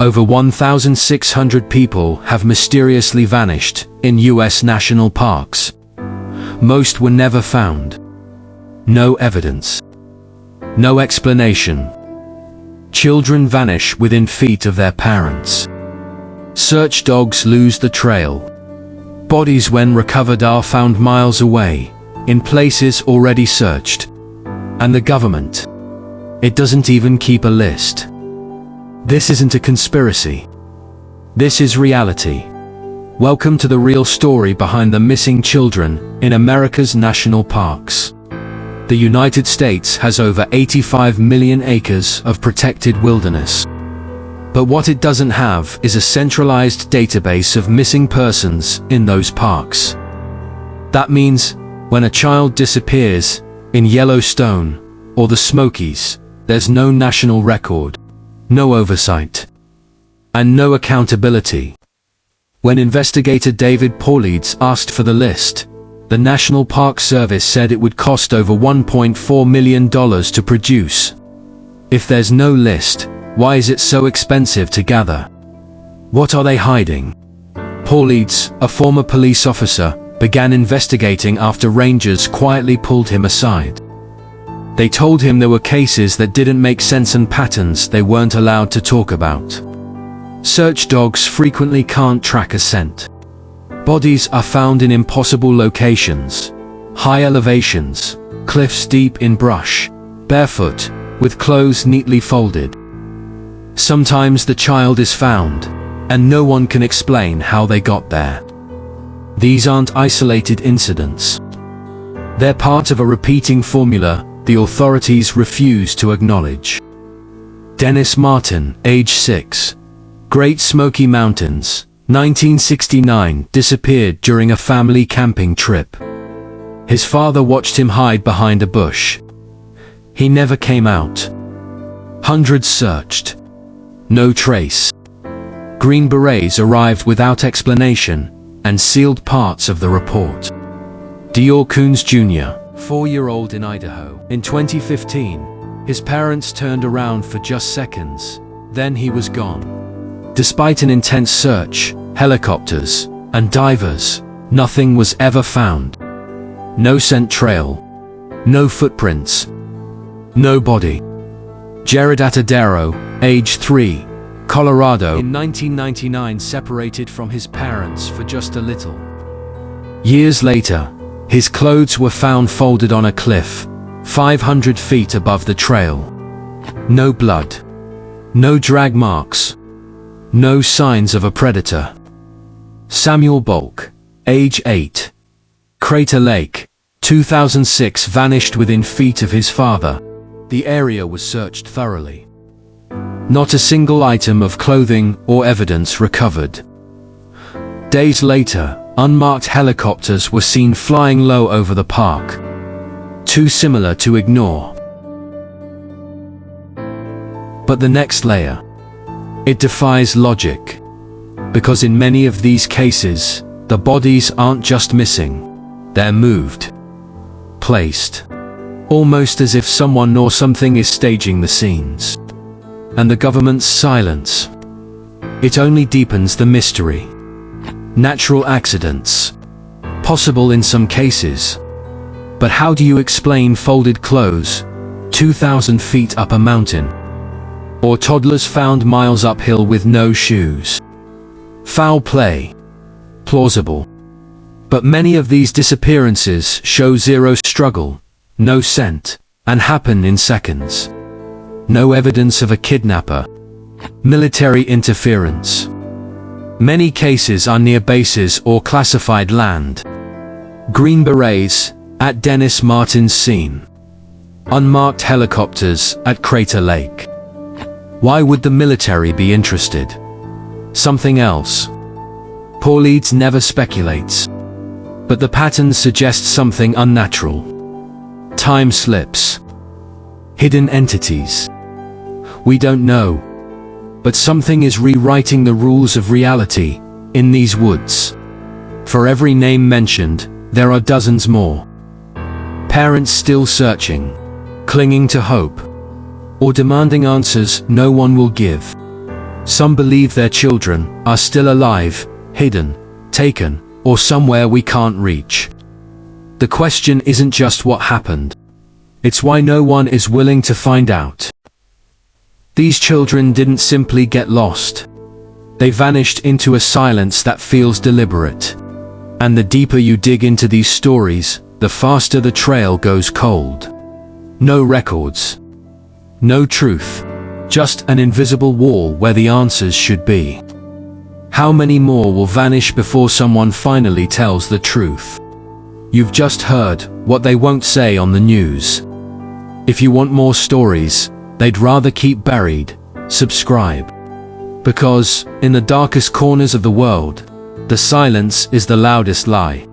Over 1,600 people have mysteriously vanished in US national parks. Most were never found. No evidence. No explanation. Children vanish within feet of their parents. Search dogs lose the trail. Bodies when recovered are found miles away, in places already searched. And the government, it doesn't even keep a list. This isn't a conspiracy. This is reality. Welcome to the real story behind the missing children in America's national parks. The United States has over 85 million acres of protected wilderness. But what it doesn't have is a centralized database of missing persons in those parks. That means when a child disappears in Yellowstone or the Smokies, there's no national record, no oversight, and no accountability. When investigator David Paulides asked for the list, the National Park Service said it would cost over $1.4 million to produce. If there's no list, why is it so expensive to gather? What are they hiding? Paulides, a former police officer, began investigating after rangers quietly pulled him aside. They told him there were cases that didn't make sense and patterns they weren't allowed to talk about. Search dogs frequently can't track a scent. Bodies are found in impossible locations, high elevations, cliffs deep in brush, barefoot, with clothes neatly folded. Sometimes the child is found, and no one can explain how they got there. These aren't isolated incidents. They're part of a repeating formula the authorities refuse to acknowledge. Dennis Martin, age 6, Great Smoky Mountains, 1969, disappeared during a family camping trip. His father watched him hide behind a bush. He never came out. Hundreds searched. No trace. Green Berets arrived without explanation and sealed parts of the report. Dior Coons Jr., 4-year-old in Idaho. In 2015, his parents turned around for just seconds, then he was gone. Despite an intense search, helicopters, and divers, nothing was ever found. No scent trail. No footprints. No body. Jared Atadero, age 3, Colorado, in 1999 separated from his parents for just a little. Years later, his clothes were found folded on a cliff, 500 feet above the trail. No blood. No drag marks. No signs of a predator. Samuel Bulk, age 8, Crater Lake, 2006, vanished within feet of his father. The area was searched thoroughly. Not a single item of clothing or evidence recovered. Days later, unmarked helicopters were seen flying low over the park. Too similar to ignore. But the next layer. It defies logic. Because in many of these cases, the bodies aren't just missing. They're moved. Placed. Almost as if someone or something is staging the scenes. And the government's silence. It only deepens the mystery. Natural accidents. Possible in some cases. But how do you explain folded clothes, 2,000 feet up a mountain? Or toddlers found miles uphill with no shoes? Foul play. Plausible. But many of these disappearances show zero struggle, no scent, and happen in seconds. No evidence of a kidnapper. Military interference. Many cases are near bases or classified land. Green Berets at Dennis Martin's scene. Unmarked helicopters at Crater Lake. Why would the military be interested? Something else. Paulides never speculates. But the pattern suggests something unnatural. Time slips. Hidden entities. We don't know. But something is rewriting the rules of reality in these woods. For every name mentioned, there are dozens more. Parents still searching, clinging to hope, or demanding answers no one will give. Some believe their children are still alive, hidden, taken, or somewhere we can't reach. The question isn't just what happened. It's why no one is willing to find out. These children didn't simply get lost. They vanished into a silence that feels deliberate. And the deeper you dig into these stories, the faster the trail goes cold. No records. No truth. Just an invisible wall where the answers should be. How many more will vanish before someone finally tells the truth? You've just heard what they won't say on the news. If you want more stories they'd rather keep buried, subscribe. Because, in the darkest corners of the world, the silence is the loudest lie.